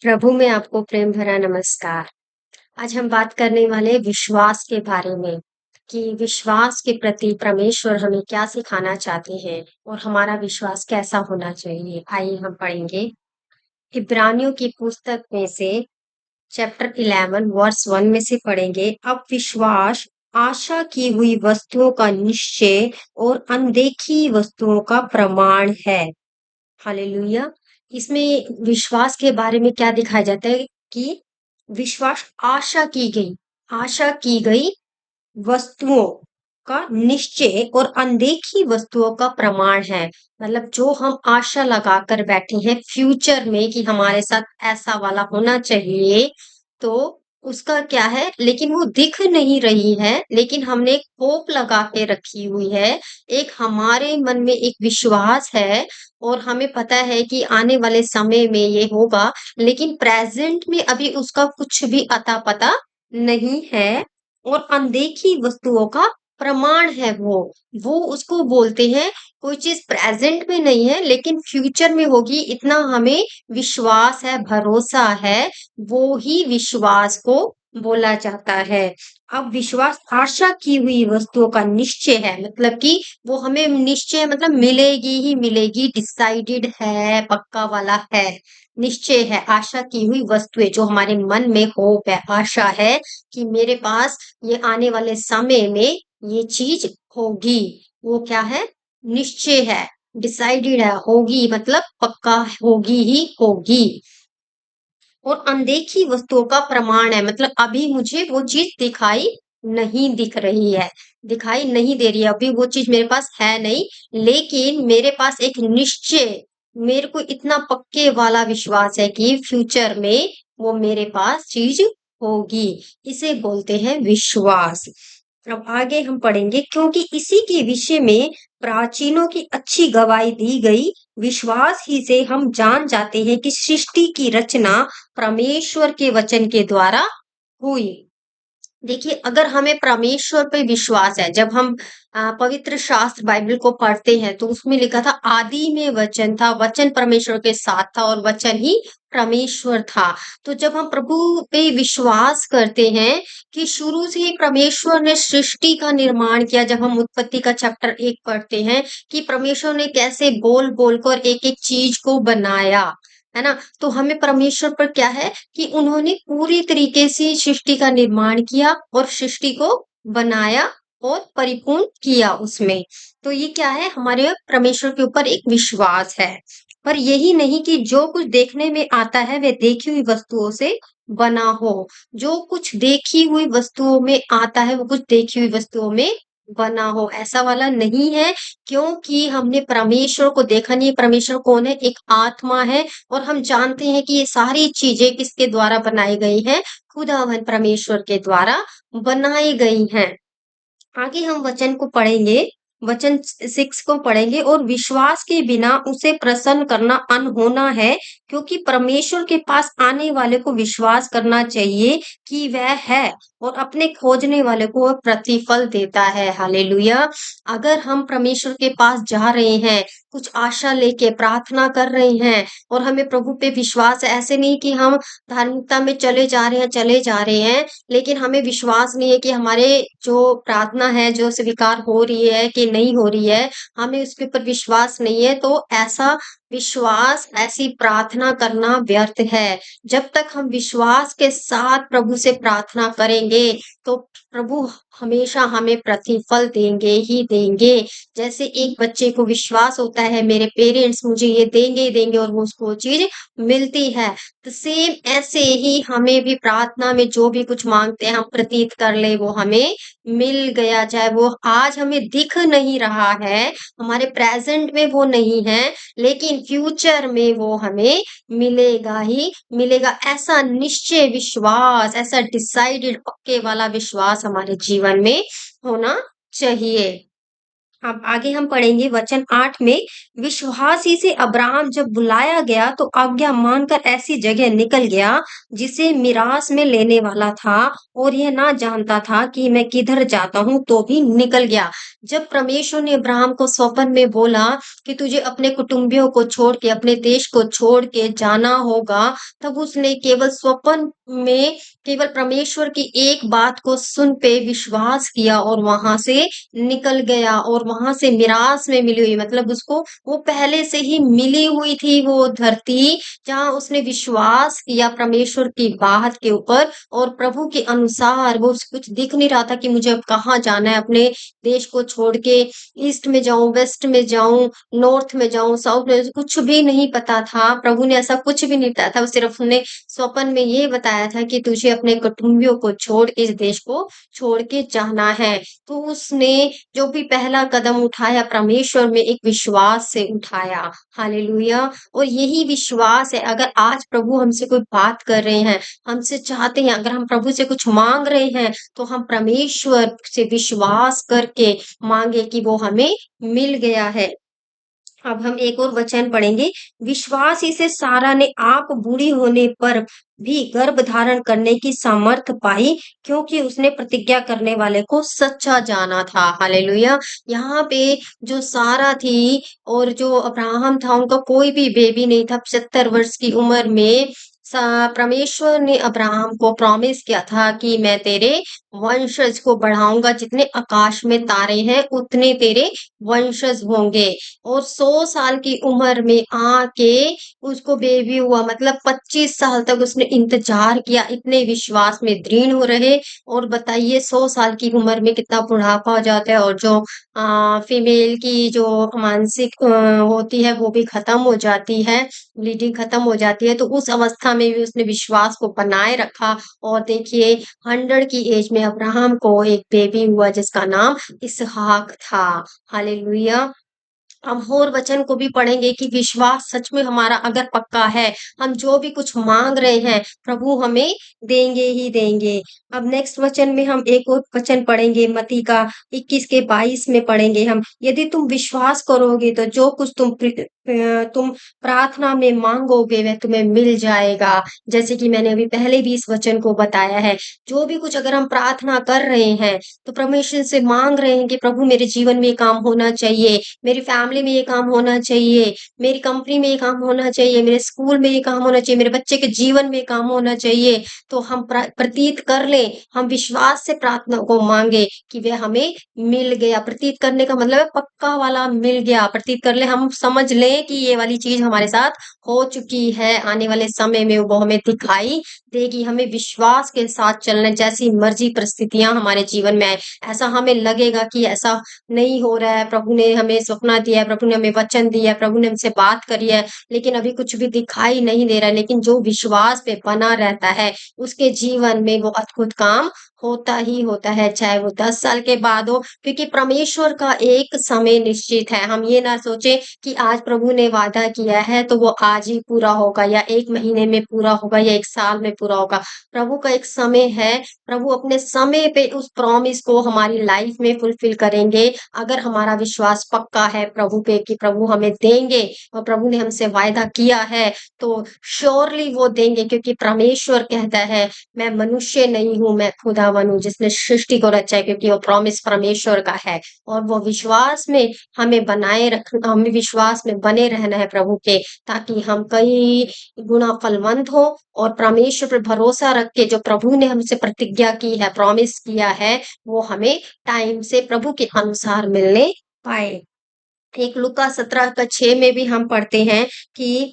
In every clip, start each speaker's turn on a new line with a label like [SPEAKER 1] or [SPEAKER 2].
[SPEAKER 1] प्रभु में आपको प्रेम भरा नमस्कार। आज हम बात करने वाले विश्वास के बारे में कि विश्वास के प्रति परमेश्वर हमें क्या सिखाना चाहते हैं और हमारा विश्वास कैसा होना चाहिए। आइए हम पढ़ेंगे इब्रानियों की पुस्तक में से चैप्टर 11 वर्स 1 में से पढ़ेंगे। अब विश्वास आशा की हुई वस्तुओं का निश्चय और अनदेखी वस्तुओं का प्रमाण है। हालेलुया। इसमें विश्वास के बारे में क्या दिखाया जाता है कि विश्वास आशा की गई वस्तुओं का निश्चय और अनदेखी वस्तुओं का प्रमाण है। मतलब जो हम आशा लगाकर बैठे हैं फ्यूचर में कि हमारे साथ ऐसा वाला होना चाहिए, तो उसका क्या है, लेकिन वो दिख नहीं रही है, लेकिन हमने एक होप लगा के रखी हुई है। एक हमारे मन में एक विश्वास है और हमें पता है कि आने वाले समय में ये होगा, लेकिन प्रेजेंट में अभी उसका कुछ भी अता पता नहीं है। और अनदेखी वस्तुओं का प्रमाण है वो उसको बोलते हैं। कोई चीज प्रेजेंट में नहीं है लेकिन फ्यूचर में होगी, इतना हमें विश्वास है, भरोसा है, वो ही विश्वास को बोला जाता है। अब विश्वास आशा की हुई वस्तुओं का निश्चय है, मतलब कि वो हमें निश्चय मतलब मिलेगी ही मिलेगी, डिसाइडेड है, पक्का वाला है, निश्चय है। आशा की हुई वस्तुएं जो हमारे मन में होप है, आशा है कि मेरे पास ये आने वाले समय में ये चीज होगी, वो क्या है, निश्चय है, डिसाइडेड है, होगी मतलब पक्का होगी ही होगी। और अनदेखी वस्तुओं का प्रमाण है, मतलब अभी मुझे वो चीज दिखाई नहीं दिख रही है, दिखाई नहीं दे रही है, अभी वो चीज मेरे पास है नहीं, लेकिन मेरे पास एक निश्चय, मेरे को इतना पक्के वाला विश्वास है कि फ्यूचर में वो मेरे पास चीज होगी। इसे बोलते हैं विश्वास। अब आगे हम पढ़ेंगे, क्योंकि इसी के विषय में प्राचीनों की अच्छी गवाही दी गई। विश्वास ही से हम जान जाते हैं कि सृष्टि की रचना परमेश्वर के वचन के द्वारा हुई। देखिए, अगर हमें परमेश्वर पे विश्वास है, जब हम पवित्र शास्त्र बाइबल को पढ़ते हैं तो उसमें लिखा था आदि में वचन था, वचन परमेश्वर के साथ था और वचन ही परमेश्वर था। तो जब हम प्रभु पे विश्वास करते हैं कि शुरू से ही परमेश्वर ने सृष्टि का निर्माण किया, जब हम उत्पत्ति का चैप्टर 1 पढ़ते हैं कि परमेश्वर ने कैसे बोल बोल कर एक एक चीज को बनाया, है ना। तो हमें परमेश्वर पर क्या है कि उन्होंने पूरी तरीके से सृष्टि का निर्माण किया और सृष्टि को बनाया और परिपूर्ण किया उसमें। तो ये क्या है, हमारे परमेश्वर के ऊपर एक विश्वास है। पर यही नहीं कि जो कुछ देखने में आता है वह देखी हुई वस्तुओं से बना हो। जो कुछ देखी हुई वस्तुओं में आता है वो कुछ देखी हुई वस्तुओं में बना हो, ऐसा वाला नहीं है। क्योंकि हमने परमेश्वर को देखा नहीं। परमेश्वर कौन है, एक आत्मा है, और हम जानते हैं कि ये सारी चीजें किसके द्वारा बनाई गई हैं, खुदावन परमेश्वर के द्वारा बनाई गई हैं। आगे हम वचन को पढ़ेंगे, वचन 6 को पढ़ेंगे, और विश्वास के बिना उसे प्रसन्न करना अनहोना है, क्योंकि परमेश्वर के पास आने वाले को विश्वास करना चाहिए कि वह है और अपने खोजने वाले को वह प्रतिफल देता है। हालेलुया। अगर हम परमेश्वर के पास जा रहे हैं, कुछ आशा लेके प्रार्थना कर रहे हैं और हमें प्रभु पे विश्वास है, ऐसे नहीं कि हम धार्मिकता में चले जा रहे हैं, लेकिन हमें विश्वास नहीं है कि हमारे जो प्रार्थना है जो स्वीकार हो रही है कि नहीं हो रही है, हमें उसके ऊपर विश्वास नहीं है, तो ऐसा विश्वास, ऐसी प्रार्थना करना व्यर्थ है। जब तक हम विश्वास के साथ प्रभु से प्रार्थना करेंगे तो प्रभु हमेशा हमें प्रतिफल देंगे ही देंगे। जैसे एक बच्चे को विश्वास होता है मेरे पेरेंट्स मुझे ये देंगे ही देंगे और वो उसको चीज मिलती है, तो सेम ऐसे ही हमें भी प्रार्थना में जो भी कुछ मांगते हैं हम प्रतीत कर ले वो हमें मिल गया। चाहे वो आज हमें दिख नहीं रहा है, हमारे प्रेजेंट में वो नहीं है, लेकिन फ्यूचर में वो हमें मिलेगा ही मिलेगा। ऐसा निश्चय विश्वास, ऐसा डिसाइडेड पक्के वाला विश्वास हमारे जीवन में होना चाहिए। अब आगे हम पढ़ेंगे वचन 8 में, विश्वास ही से अब्राहम जब बुलाया गया तो आज्ञा मानकर ऐसी जगह निकल गया जिसे मिरास में लेने वाला था, और यह ना जानता था कि मैं किधर जाता हूँ, तो भी निकल गया। जब परमेश्वर ने अब्राहम को स्वप्न में बोला कि तुझे अपने कुटुंबियों को छोड़ के, अपने देश को छोड़ के जाना होगा, तब उसने केवल स्वप्न में केवल परमेश्वर की एक बात को सुन पे विश्वास किया और वहां से निकल गया। और वहां से मिरास में मिली हुई, मतलब उसको वो पहले से ही मिली हुई थी वो धरती, जहां उसने विश्वास किया परमेश्वर की बात के ऊपर और प्रभु के अनुसार। वो कुछ दिख नहीं रहा था कि मुझे अब कहाँ जाना है, अपने देश को छोड़ के ईस्ट में जाऊं, वेस्ट में जाऊं, नॉर्थ में जाऊं, साउथ में, कुछ भी नहीं पता था। प्रभु ने ऐसा कुछ भी नहीं बताया था, वो सिर्फ उन्हें स्वप्न में ये बताया था कि तुझे अपने कुटुंबियों को छोड़ के इस देश को छोड़ के जाना है। तो उसने जो भी पहला कदम उठाया परमेश्वर में एक विश्वास से उठाया। हालेलुया। और यही विश्वास है, अगर आज प्रभु हमसे कोई बात कर रहे हैं, हमसे चाहते हैं, अगर हम प्रभु से कुछ मांग रहे हैं, तो हम परमेश्वर से विश्वास करके मांगे कि वो हमें मिल गया है। अब हम एक और वचन पढ़ेंगे, विश्वास ही से सारा ने आप बूढ़ी होने पर भी गर्भ धारण करने की सामर्थ पाई, क्योंकि उसने प्रतिज्ञा करने वाले को सच्चा जाना था। हालेलुया। यहाँ पे जो सारा थी और जो अब्राहम था, उनका कोई भी बेबी नहीं था। 75 वर्ष की उम्र में परमेश्वर ने अब्राहम को प्रॉमिस किया था कि मैं तेरे वंशज को बढ़ाऊंगा, जितने आकाश में तारे हैं उतने तेरे वंशज होंगे। और 100 साल की उम्र में आके उसको बेबी हुआ, मतलब 25 साल तक उसने इंतजार किया, इतने विश्वास में दृढ़ हो रहे। और बताइए 100 साल की उम्र में कितना बुढ़ापा हो जाता है, और जो फीमेल की जो मानसिक होती है वो भी खत्म हो जाती है, ब्लीडिंग खत्म हो जाती है। तो उस अवस्था में भी उसने विश्वास को बनाए रखा। और देखिए 100 की एज में अब्राहम को एक बेबी हुआ जिसका नाम इसहाक था। हालेलुया। हम और वचन को भी पढ़ेंगे कि विश्वास सच में हमारा अगर पक्का है, हम जो भी कुछ मांग रहे हैं प्रभु हमें देंगे ही देंगे। अब नेक्स्ट वचन में हम एक और वचन पढ़ेंगे, मत्ती का 21 के 22 में पढ़ेंगे हम, यदि तुम विश्वास करोगे तो जो कुछ तुम प्रार्थना में मांगोगे वह तुम्हें मिल जाएगा। जैसे कि मैंने अभी पहले भी इस वचन को बताया है, जो भी कुछ अगर हम प्रार्थना कर रहे हैं तो परमेश्वर से मांग रहे हैं कि प्रभु मेरे जीवन में ये काम होना चाहिए, मेरी फैमिली में ये काम होना चाहिए, मेरी कंपनी में ये काम होना चाहिए, मेरे स्कूल में ये काम होना चाहिए, मेरे बच्चे के जीवन में ये काम होना चाहिए। तो हम प्रतीत कर लें, हम विश्वास से प्रार्थना को मांगे कि वह हमें मिल गया। प्रतीत करने का मतलब है पक्का वाला मिल गया। प्रतीत कर ले, हम समझ लें कि ये वाली चीज हमारे साथ हो चुकी है, आने वाले समय में वो हमें दिखाई देगी। हमें विश्वास के साथ चलना, जैसी मर्जी परिस्थितियां हमारे जीवन में आए, ऐसा हमें लगेगा कि ऐसा नहीं हो रहा है, प्रभु ने हमें सपना दिया है, प्रभु ने हमें वचन दिया है, प्रभु ने हमसे बात करी है, लेकिन अभी कुछ भी दिखाई नहीं दे रहा है। लेकिन जो विश्वास पे बना रहता है उसके जीवन में वो अद्भुत काम होता ही होता है, चाहे वो 10 साल के बाद हो, क्योंकि परमेश्वर का एक समय निश्चित है। हम ये ना सोचे कि आज प्रभु ने वादा किया है तो वो आज ही पूरा होगा, या 1 महीने में पूरा होगा, या 1 साल में पूरा होगा। प्रभु का एक समय है, प्रभु अपने समय पे उस प्रॉमिस को हमारी लाइफ में फुलफिल करेंगे। अगर हमारा विश्वास पक्का है प्रभु पे कि प्रभु हमें देंगे, और प्रभु ने हमसे वायदा किया है तो श्योरली वो देंगे, क्योंकि परमेश्वर कहता है मैं मनुष्य नहीं हूँ, मैं खुदावन हूँ जिसने सृष्टि को रचा है, क्योंकि वो प्रॉमिस परमेश्वर का है। और वो विश्वास में हमें विश्वास में बने रहना है प्रभु के, ताकि हम कई गुना फलवंत हो और परमेश्वर पर भरोसा रख के जो प्रभु ने हमसे प्रतिज्ञा की है, प्रॉमिस किया है, वो हमें टाइम से प्रभु के अनुसार मिलने पाए। एक लूका 17 का 6 में भी हम पढ़ते हैं कि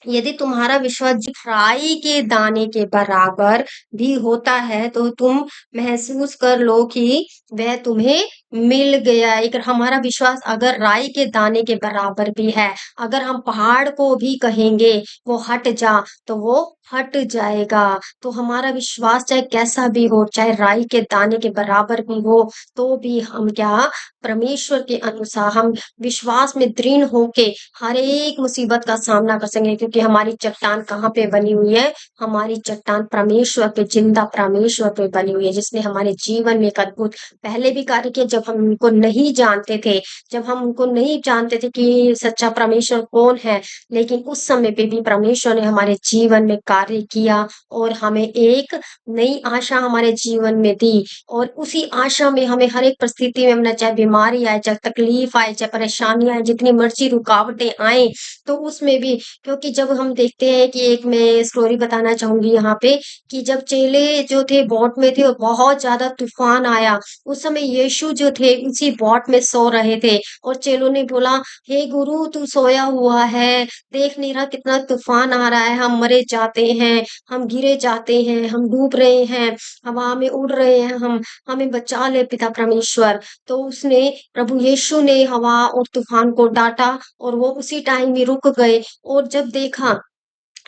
[SPEAKER 1] यदि तुम्हारा विश्वास राई के दाने के बराबर भी होता है तो तुम महसूस कर लो कि वह तुम्हें मिल गया। एक हमारा विश्वास अगर राई के दाने के बराबर भी है, अगर हम पहाड़ को भी कहेंगे वो हट जा तो वो हट जाएगा। तो हमारा विश्वास चाहे कैसा भी हो, चाहे राई के दाने के बराबर भी हो, तो भी हम क्या, परमेश्वर के अनुसार हम विश्वास में दृढ़ होके हर एक मुसीबत का सामना कर सकेंगे, क्योंकि हमारी चट्टान कहाँ पे बनी हुई है, हमारी चट्टान परमेश्वर पे, जिंदा परमेश्वर पे बनी हुई है, जिसने हमारे जीवन में एक अद्भुत पहले भी कार्य किया। जब जब हम उनको नहीं जानते थे, जब हम उनको नहीं जानते थे कि सच्चा परमेश्वर कौन है, लेकिन उस समय पे भी परमेश्वर ने हमारे जीवन में कार्य किया और हमें एक नई आशा हमारे जीवन में दी और उसी आशा में हमें हर एक परिस्थिति में ना चाहे बीमारी आए, चाहे तकलीफ आए, चाहे परेशानियाँ आए, जितनी मर्ज़ी रुकावटें आएँ, तो उसमें भी क्योंकि जब हम देखते हैं कि एक मैं स्टोरी बताना चाहूँगी यहाँ पे कि जब चेले जो थे बोट में थे और बहुत ज़्यादा तूफ़ान आया, उस समय यीशु जो थे उसी बोट में सो रहे थे और चेलों ने बोला, "हे गुरु तू सोया हुआ है, देख नहीं रहा कितना तूफ़ान आ रहा है, हम मरे जाते हैं, हम गिरे जाते हैं, हम डूब रहे हैं, हवा में उड़ रहे हैं हम, हमें बचा ले पिता परमेश्वर।" तो उसने प्रभु यीशु ने हवा और तूफ़ान को डाँटा और वो उसी टाइम ही रुक गए और जब देखा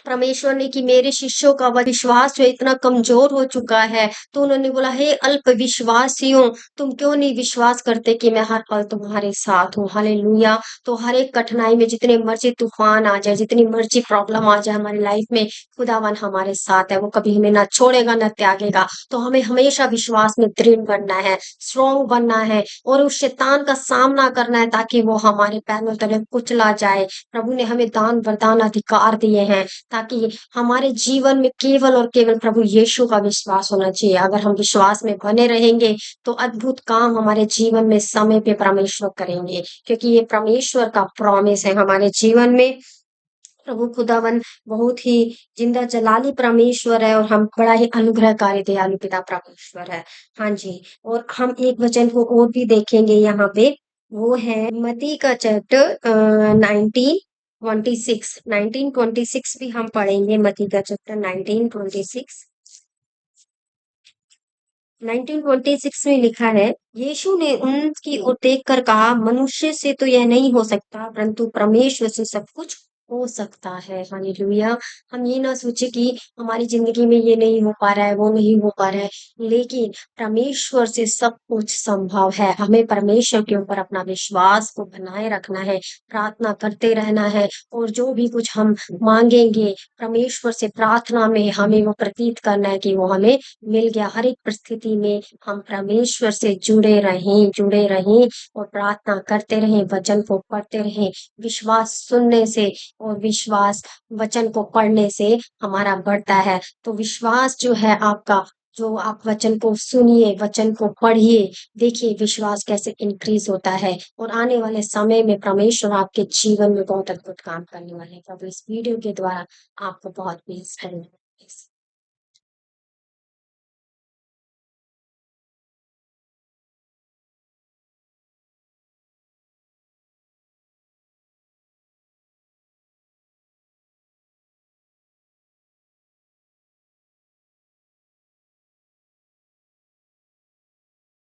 [SPEAKER 1] परमेश्वर ने कि मेरे शिष्यों का विश्वास जो है इतना कमज़ोर हो चुका है, तो उन्होंने बोला, "हे अल्प विश्वासियों, तुम क्यों नहीं विश्वास करते कि मैं हर पल तुम्हारे साथ हूँ?" हालेलुया! तो हर एक कठिनाई में जितने मर्ज़ी तूफ़ान आ जाए, जितनी मर्ज़ी प्रॉब्लम आ जाए हमारी लाइफ़ में, खुदावन हमारे साथ है, वो कभी हमें ना छोड़ेगा, ना त्यागेगा। तो हमें हमेशा विश्वास में दृढ़ बनना है, स्ट्रॉन्ग बनना है और उस शैतान का सामना करना है ताकि वो हमारे पैरों तले कुचला जाए। प्रभु ने हमें दान वरदान अधिकार दिए हैं ताकि हमारे जीवन में केवल और केवल प्रभु यीशु का विश्वास होना चाहिए। अगर हम विश्वास में बने रहेंगे, तो अद्भुत काम हमारे जीवन में समय पे परमेश्वर करेंगे, क्योंकि ये परमेश्वर का प्रॉमिस है हमारे जीवन में। प्रभु खुदावन बहुत ही जिंदा जलाली परमेश्वर है और हम बड़ा ही अनुग्रहकारी दयालु पिता परमेश्वर है। हाँ जी, और हम एक वचन को और भी देखेंगे यहाँ पे, वो है मत्ती का चैप्टर 19:26 भी हम पढ़ेंगे। मत्ती का चैप्टर 19:26 में लिखा है, यीशु ने उनकी ओर देखकर कहा, मनुष्य से तो यह नहीं हो सकता, परंतु परमेश्वर से सब कुछ हो सकता है। हालेलुया! हम ये ना सोचे कि हमारी जिंदगी में ये नहीं हो पा रहा है, वो नहीं हो पा रहा है, लेकिन परमेश्वर से सब कुछ संभव है। हमें परमेश्वर के ऊपर अपना विश्वास को बनाए रखना है, प्रार्थना करते रहना है और जो भी कुछ हम मांगेंगे परमेश्वर से प्रार्थना में हमें वो प्रतीत करना है कि वो हमें मिल गया। हर एक परिस्थिति में हम परमेश्वर से जुड़े रहें और प्रार्थना करते रहें, वचन को पढ़ते रहें। विश्वास सुनने से और विश्वास वचन को पढ़ने से हमारा बढ़ता है। तो विश्वास जो है आपका, जो आप वचन को सुनिए, वचन को पढ़िए, देखिए विश्वास कैसे इंक्रीज़ होता है और आने वाले समय में परमेश्वर आपके जीवन में बहुत अद्भुत काम करने वाले हैं। प्रभु इस वीडियो के द्वारा आपको बहुत ब्लेस करें।